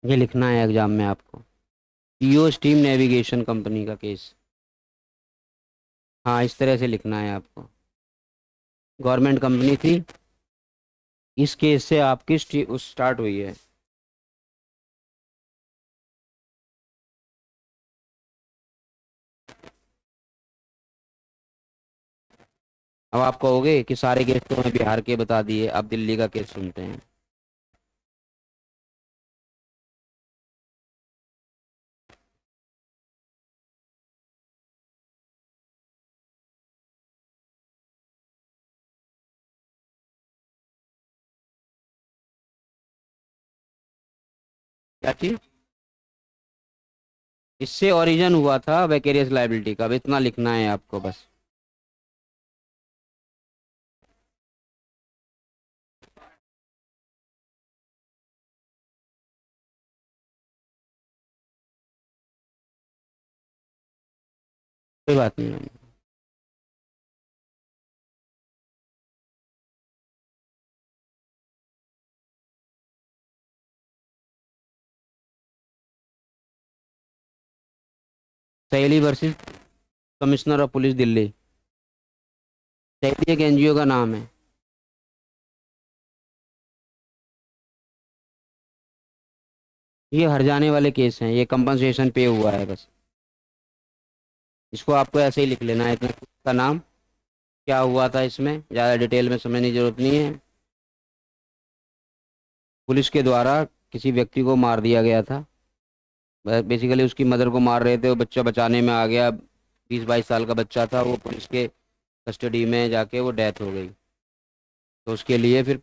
ये लिखना है एग्जाम में आपको, पीओ स्टीम नेविगेशन कंपनी का केस। हाँ, इस तरह से लिखना है आपको। गवर्नमेंट कंपनी थी, इस केस से आपकी स्टार्ट हुई है। अब आप कहोगे कि सारे केस तो हमें बिहार के बता दिए, अब दिल्ली का केस सुनते हैं। क्या चीज? इससे ओरिजिन हुआ था वेकेरियस लाइबिलिटी का, अब इतना लिखना है आपको बस। कोई बात नहीं। सहेली versus commissioner of police Delhi. सहेली एक एनजीओ का नाम है। ये हर जाने वाले केस हैं, ये कंपनसेशन पे हुआ है बस। इसको आपको ऐसे ही लिख लेना है, इतना का नाम, क्या हुआ था इसमें ज़्यादा डिटेल में समझने की जरूरत नहीं है। पुलिस के द्वारा किसी व्यक्ति को मार दिया गया था। बेसिकली उसकी मदर को मार रहे थे, वो बच्चा बचाने में आ गया, 20-22 साल का बच्चा था, वो पुलिस के कस्टडी में जाके वो डेथ हो गई। तो उसके लिए फिर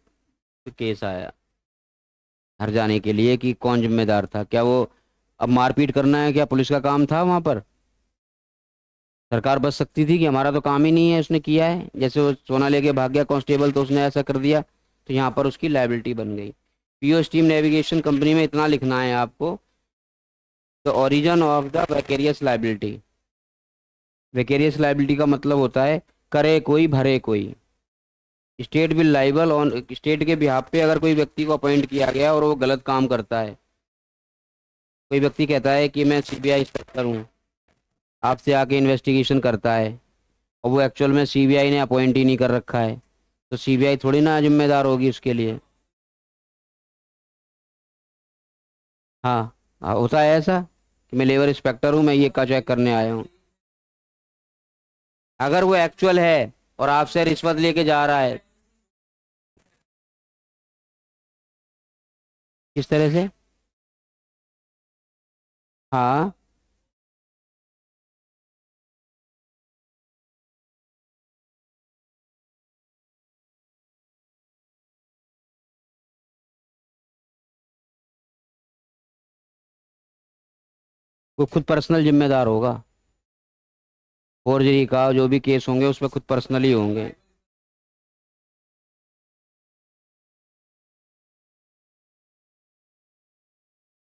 केस आया हर जाने के लिए कि कौन जिम्मेदार था, क्या वो, अब मारपीट करना है क्या पुलिस का काम था वहां पर? सरकार बच सकती थी कि हमारा तो काम ही नहीं है, उसने किया है, जैसे वो सोना लेके भाग गया कांस्टेबल तो उसने ऐसा कर दिया, तो यहाँ पर उसकी लायबिलिटी बन गई। पीओ स्टीम नेविगेशन कंपनी में इतना लिखना है आपको, the origin of the vicarious liability. Vicarious liability का मतलब होता है करे कोई भरे कोई। State will liable on, state के बिहाफ पे अगर कोई व्यक्ति को अपॉइंट किया गया और वो गलत काम करता है, कोई व्यक्ति कहता है कि मैं सीबीआई इंस्पेक्टर हूँ, आपसे आके इन्वेस्टिगेशन करता है, और वो एक्चुअल में सीबीआई ने अपॉइंट ही नहीं कर रखा है, तो सीबीआई थोड़ी ना जिम्मेदार होगी उसके लिए। हाँ। हाँ, होता है ऐसा कि मैं लेबर इंस्पेक्टर हूँ, मैं ये का चेक करने आया हूँ। अगर वो एक्चुअल है और आपसे रिश्वत लेके जा रहा है। किस तरह से? हाँ, वो खुद पर्सनल जिम्मेदार होगा। फोर्जरी का जो भी केस होंगे उसमें खुद पर्सनली होंगे।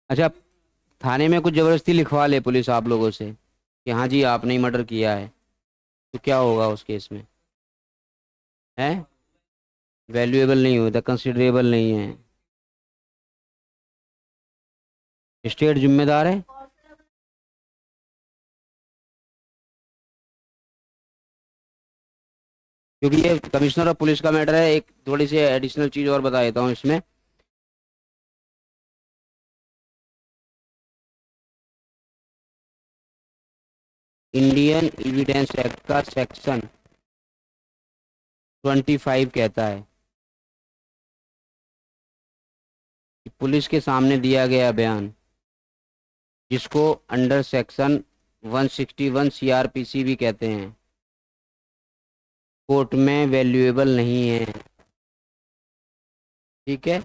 अच्छा, थाने में कुछ जबरदस्ती लिखवा ले पुलिस आप लोगों से कि हाँ जी आपने ही मर्डर किया है, तो क्या होगा उस केस में? है? वैल्यूएबल नहीं होता, कंसिडरेबल नहीं है। स्टेट जिम्मेदार है। क्योंकि ये कमिश्नर ऑफ पुलिस का मैटर है, एक थोड़ी सी एडिशनल चीज और बता देता हूँ इसमें। इंडियन एविडेंस एक्ट का सेक्शन 25 कहता है कि पुलिस के सामने दिया गया बयान, जिसको अंडर सेक्शन 161 सीआरपीसी भी कहते हैं, कोर्ट में वैल्यूएबल नहीं है। ठीक है?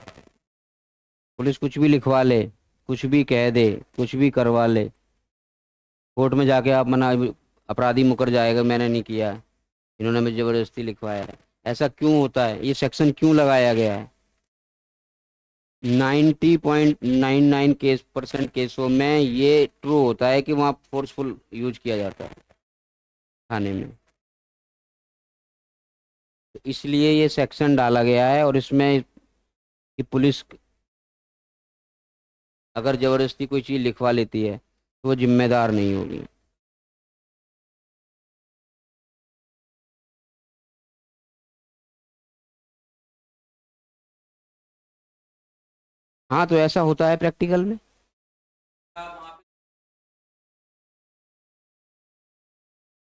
पुलिस कुछ भी लिखवा ले, कुछ भी कह दे, कुछ भी करवा ले, कोर्ट में जाके आप मना, अपराधी मुकर जाएगा मैंने नहीं किया है, इन्होंने मुझे जबरदस्ती लिखवाया है। ऐसा क्यों होता है, ये सेक्शन क्यों लगाया गया है? 90.99 केसों में ये ट्रू होता है कि वहाँ फोर्सफुल यूज किया जाता है थाने में। तो इसलिए ये सेक्शन डाला गया है, और इसमें कि पुलिस अगर जबरदस्ती कोई चीज़ लिखवा लेती है तो वो जिम्मेदार नहीं होगी। हाँ, तो ऐसा होता है प्रैक्टिकल में।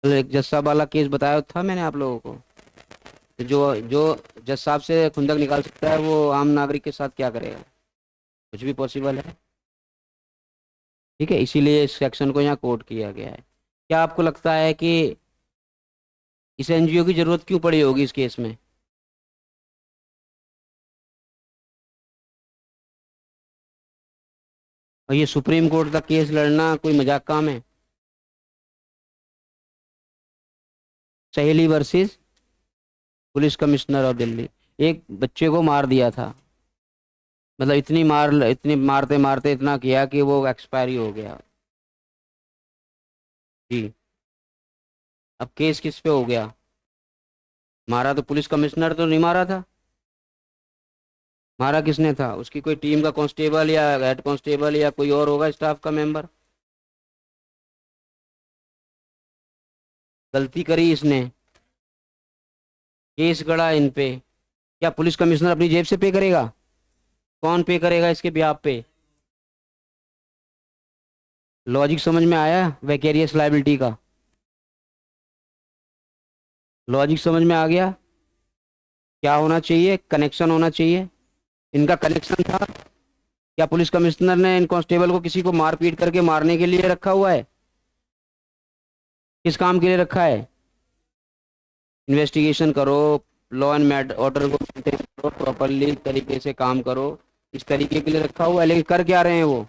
कल एक जज साहब वाला केस बताया था मैंने आप लोगों को। तो जो जज साहब से खुंदक निकाल सकता है, वो आम नागरिक के साथ क्या करेगा? कुछ भी पॉसिबल है। ठीक है, इसीलिए इस सेक्शन को यहाँ कोट किया गया है। क्या आपको लगता है कि इस एनजीओ की जरूरत क्यों पड़ी होगी इस केस में? और ये सुप्रीम कोर्ट तक केस लड़ना कोई मजाक काम है? सहेली versus police commissioner of Delhi. एक बच्चे को मार दिया था, मतलब इतनी मारते मारते इतना किया कि वो एक्सपायरी हो गया। जी। अब केस किस पे हो गया? मारा तो पुलिस कमिश्नर तो नहीं मारा था। मारा किसने था? उसकी कोई टीम का कांस्टेबल या हेड कांस्टेबल या कोई और होगा स्टाफ का मेंबर। गलती करी इसने, केस गड़ा इन पे। क्या पुलिस कमिश्नर अपनी जेब से पे करेगा? कौन पे करेगा इसके ब्याह पे? लॉजिक समझ में आया वैकेरियस लायबिलिटी का? लॉजिक समझ में आ गया? क्या होना चाहिए? कनेक्शन होना चाहिए। इनका कनेक्शन था। क्या पुलिस कमिश्नर ने इन कांस्टेबल को किसी को मारपीट करके मारने के लिए रखा हुआ है? किस काम के लिए रखा है? इन्वेस्टिगेशन करो, लॉ एंड ऑर्डर को मेंटेन करो, प्रॉपरली तरीके से काम करो, इस तरीके के लिए रखा हुआ है। लेकिन कर क्या रहे हैं वो?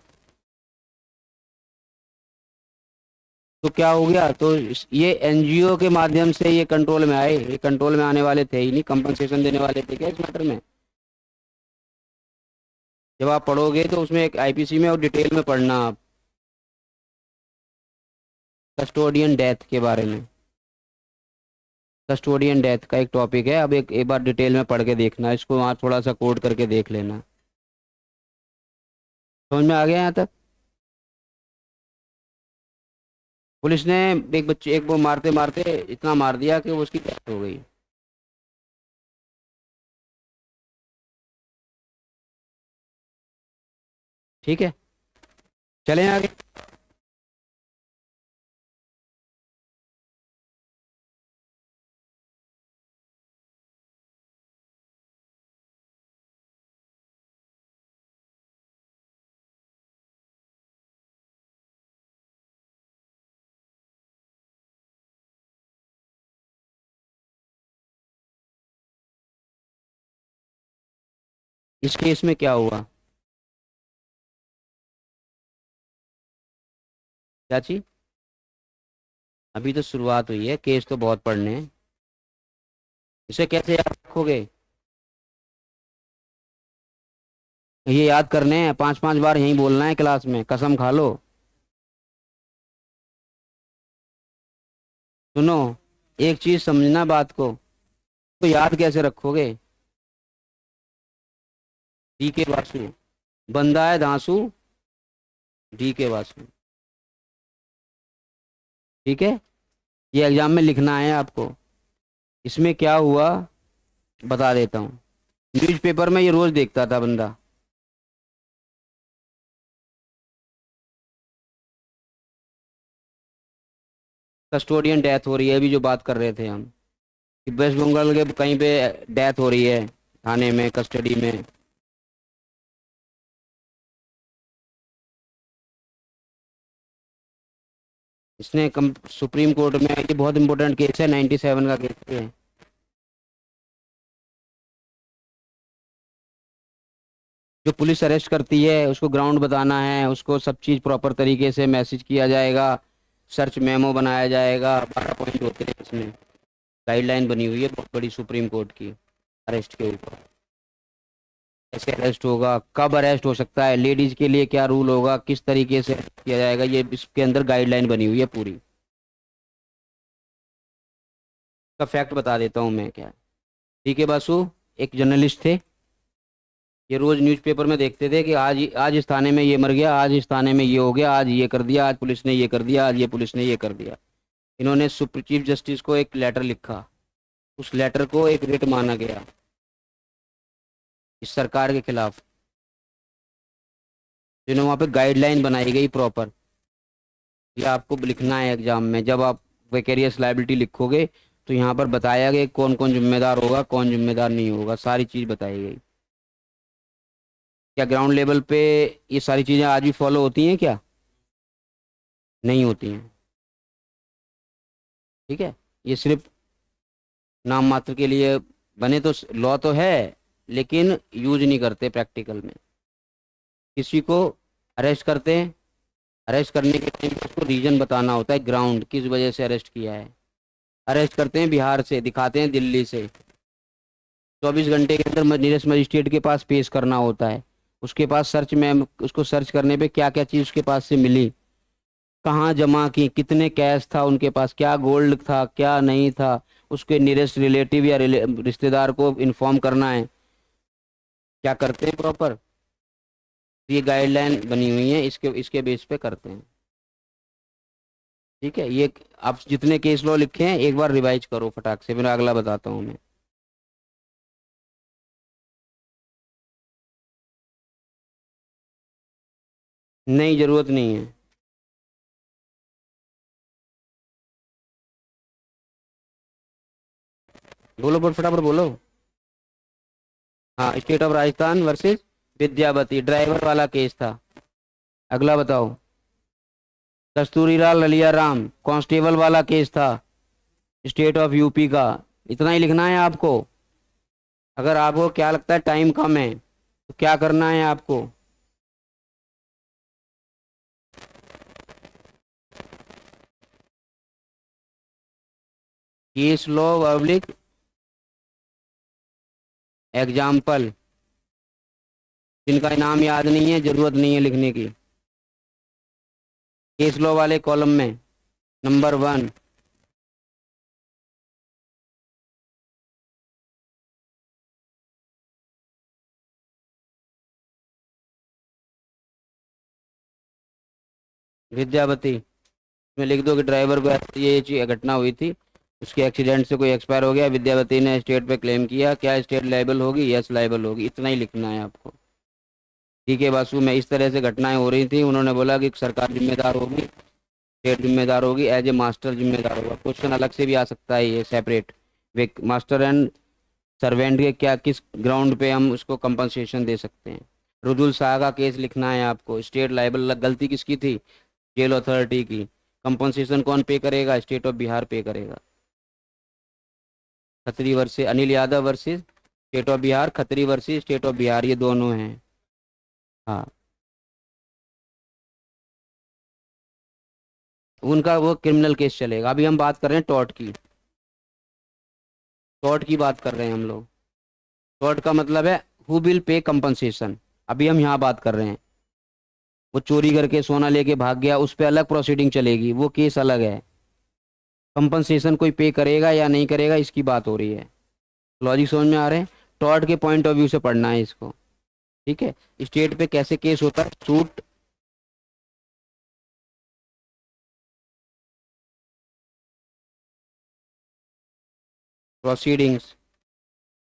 तो क्या हो गया? तो ये एनजीओ के माध्यम से ये कंट्रोल में आए। ये कंट्रोल में आने वाले थे ही नहीं, कंपनसेशन देने वाले थे क्या इस मैटर में? जब आप पढ़ोगे तो उसमें एक आईपीसी में और डिटेल में पढ़ना आप, कस्टोडियन डेथ के बारे में। कस्टोडियन डेथ का एक टॉपिक है। अब एक बार डिटेल में पढ़ के देखना इसको, वहाँ थोड़ा सा कोड करके देख लेना। समझ में आ गया यहाँ तक? पुलिस ने एक वो मारते मारते इतना मार दिया कि वो उसकी डेथ हो गई। ठीक है, चलें आगे। इस केस में क्या हुआ? क्या चीज? अभी तो शुरुआत हुई है, केस तो बहुत पढ़ने हैं। इसे कैसे याद रखोगे? ये याद करने हैं, 5 5 बार यहीं बोलना है क्लास में, कसम खा लो। सुनो, एक चीज समझना बात को। तो याद कैसे रखोगे? डी के वासु, बंदा है धांसू, डी के वासु। ठीक है, ये एग्जाम में लिखना है आपको। इसमें क्या हुआ बता देता हूँ। न्यूज़पेपर में ये रोज देखता था बंदा। कस्टोडियन डेथ हो रही है, अभी जो बात कर रहे थे हम, कि वेस्ट बंगाल के कहीं पे डेथ हो रही है, थाने में कस्टडी में। इसने सुप्रीम कोर्ट में, ये बहुत इंपॉर्टेंट केस है, 97 का केस है। जो पुलिस अरेस्ट करती है उसको ग्राउंड बताना है, उसको सब चीज़ प्रॉपर तरीके से मैसेज किया जाएगा, सर्च मेमो बनाया जाएगा। 12 पॉइंट होते हैं इसमें। गाइडलाइन बनी हुई है बहुत बड़ी सुप्रीम कोर्ट की अरेस्ट के ऊपर। कैसे अरेस्ट होगा, कब अरेस्ट हो सकता है, लेडीज के लिए क्या रूल होगा, किस तरीके से arrest किया जाएगा, ये इसके अंदर गाइडलाइन बनी हुई है पूरी। का फैक्ट बता देता हूँ मैं क्या। ठीक है बासु, एक जर्नलिस्ट थे। ये रोज न्यूज़पेपर में देखते थे कि आज इस थाने में ये मर गया, आज इस थाने में ये हो गया, आज ये कर दिया, आज पुलिस ने ये कर दिया, आज ये पुलिस ने ये कर दिया। इन्होंने सुप्रीम चीफ जस्टिस को एक लेटर लिखा। उस लेटर को एक रिट माना गया इस सरकार के खिलाफ। जिन्हें वहाँ पे गाइडलाइन बनाई गई प्रॉपर, ये आपको लिखना है एग्जाम में। जब आप विकेरियस लायबिलिटी लिखोगे तो यहाँ पर बताया गया कौन कौन जिम्मेदार होगा, कौन जिम्मेदार नहीं होगा, सारी चीज़ बताई गई। क्या ग्राउंड लेवल पे ये सारी चीज़ें आज भी फॉलो होती हैं क्या? नहीं होती हैं। ठीक है, ये सिर्फ नाम मात्र के लिए बने, तो लॉ तो है लेकिन यूज नहीं करते प्रैक्टिकल में। किसी को अरेस्ट करते हैं, अरेस्ट करने के टाइम पे उसको रीजन बताना होता है, ग्राउंड किस वजह से अरेस्ट किया है। अरेस्ट करते हैं बिहार से, दिखाते हैं दिल्ली से, 24 घंटे के अंदर नियरेस्ट मजिस्ट्रेट के पास पेश करना होता है। उसके पास सर्च में, उसको सर्च करने पे क्या क्या चीज़ उसके पास से मिली, कहाँ जमा की, कितने कैश था उनके पास, क्या गोल्ड था क्या नहीं था, उसके नियरेस्ट रिलेटिव या रिश्तेदार को इन्फॉर्म करना है। क्या करते हैं प्रॉपर, ये गाइडलाइन बनी हुई है, इसके इसके बेस पे करते हैं। ठीक है, ये आप जितने केस लॉ लिखे हैं एक बार रिवाइज करो फटाक से, फिर अगला बताता हूँ मैं। नहीं, जरूरत नहीं है। बोलो बोल, फटाफट बोलो। हाँ, state of Rajasthan versus Vidyavati, driver वाला केस था। अगला बताओ। कस्तूरीलाल ललिया राम, कांस्टेबल वाला केस था, स्टेट ऑफ यूपी का। इतना ही लिखना है आपको। अगर आपको क्या लगता है टाइम कम है तो क्या करना है आपको, केस लॉ पब्लिक एग्जाम्पल, जिनका नाम याद नहीं है जरूरत नहीं है लिखने की। केस लॉ वाले कॉलम में नंबर 1, विद्यावती में लिख दो कि ड्राइवर को ये चीज घटना हुई थी, उसके एक्सीडेंट से कोई एक्सपायर हो गया, विद्यावती ने स्टेट पे क्लेम किया, क्या स्टेट लायबल होगी, यस लायबल होगी, इतना ही लिखना है आपको। ठीक है बासु में इस तरह से घटनाएं हो रही थी, उन्होंने बोला कि सरकार जिम्मेदार होगी, स्टेट जिम्मेदार होगी, एज ए मास्टर जिम्मेदार होगा। क्वेश्चन अलग से भी आ सकता है ये separate, way master and servant के क्या किस ग्राउंड पे हम उसको कंपनसेशन दे सकते हैं। रुदुल शाह का केस लिखना है आपको, स्टेट लायबल, गलती किसकी थी, जेल अथॉरिटी की, कंपनसेशन कौन पे करेगा, स्टेट ऑफ बिहार पे करेगा। Khatri versus Anil Yadav versus state of Bihar, Khatri versus state of Bihar, ये दोनों हैं। हाँ, उनका वो क्रिमिनल केस चलेगा। अभी हम बात कर रहे हैं टॉर्ट की, टॉर्ट की बात कर रहे हैं हम लोग। टॉर्ट का मतलब है हु विल पे कंपनसेशन, अभी हम यहाँ बात कर रहे हैं। वो चोरी करके सोना लेके भाग गया, उस पर अलग प्रोसीडिंग चलेगी, वो केस अलग है। कंपनसेशन कोई पे करेगा या नहीं करेगा, इसकी बात हो रही है। लॉजिक समझ में आ रहे हैं? टॉर्ट के पॉइंट ऑफ व्यू से पढ़ना है इसको। ठीक है, स्टेट पे कैसे केस होता है, सूट, प्रोसीडिंग्स,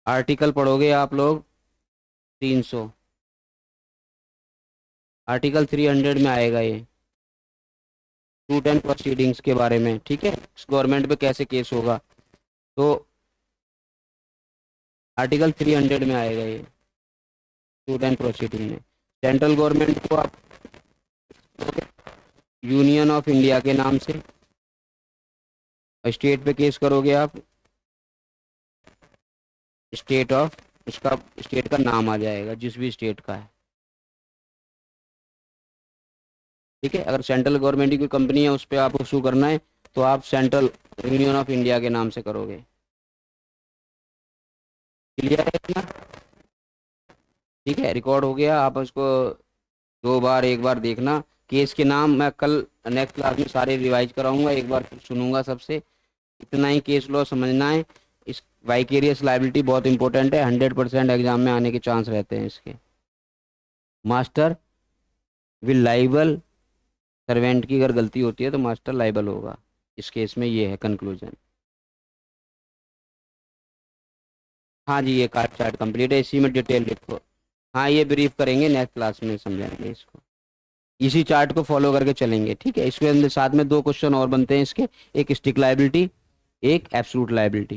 आर्टिकल पढ़ोगे आप लोग 300, आर्टिकल 300 में आएगा ये, सूट एंड प्रोसीडिंग्स के बारे में। ठीक है, गवर्नमेंट पे कैसे केस होगा, तो आर्टिकल 300 में आएगा ये, सूट एंड प्रोसीडिंग में। सेंट्रल गवर्नमेंट को आप यूनियन ऑफ इंडिया के नाम से, स्टेट पे केस करोगे आप स्टेट ऑफ, उसका स्टेट का नाम आ जाएगा जिस भी स्टेट का है। ठीक है, अगर सेंट्रल गवर्नमेंट की कोई कंपनी है उस पर आपको शू करना है तो आप सेंट्रल यूनियन ऑफ इंडिया के नाम से करोगे। क्लियर है इतना? ठीक है, रिकॉर्ड हो गया, आप उसको 2 बार, एक बार देखना। केस के नाम मैं कल नेक्स्ट क्लास में सारे रिवाइज कराऊंगा, एक बार फिर सुनूंगा सबसे। इतना ही केस लॉ समझना है। इस वाइकेरियस लाइबिलिटी बहुत इंपॉर्टेंट है, 100% एग्जाम में आने के चांस रहते हैं इसके। मास्टर विल लाइबल, सर्वेंट की अगर गलती होती है तो मास्टर लाइबल होगा। इस केस में ये है कंक्लूजन। हाँ जी, ये कार्ड चार्ट कंप्लीट है, इसी में डिटेल लिखो। हाँ, ये ब्रीफ करेंगे नेक्स्ट क्लास में, समझाएंगे इसको। इसी चार्ट को फॉलो करके चलेंगे, ठीक है। इसके अंदर साथ में दो क्वेश्चन और बनते हैं इसके, एक स्टिक लाइबिलिटी, एक एब्सोलूट लाइबिलिटी।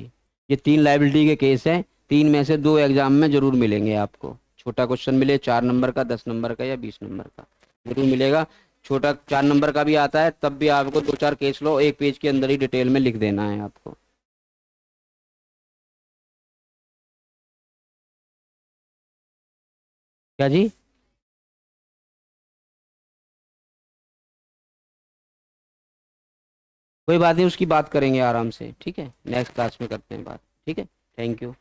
ये तीन लाइबिलिटी के केस हैं, तीन में से दो एग्जाम में जरूर मिलेंगे आपको। छोटा क्वेश्चन मिले 4 नंबर का, 10 नंबर का या 20 नंबर का, जरूर मिलेगा। छोटा 4 नंबर का भी आता है, तब भी आपको दो चार केस लो, एक पेज के अंदर ही डिटेल में लिख देना है आपको। क्या जी? कोई बात नहीं, उसकी बात करेंगे आराम से, ठीक है, नेक्स्ट क्लास में करते हैं बात, ठीक है। Thank you.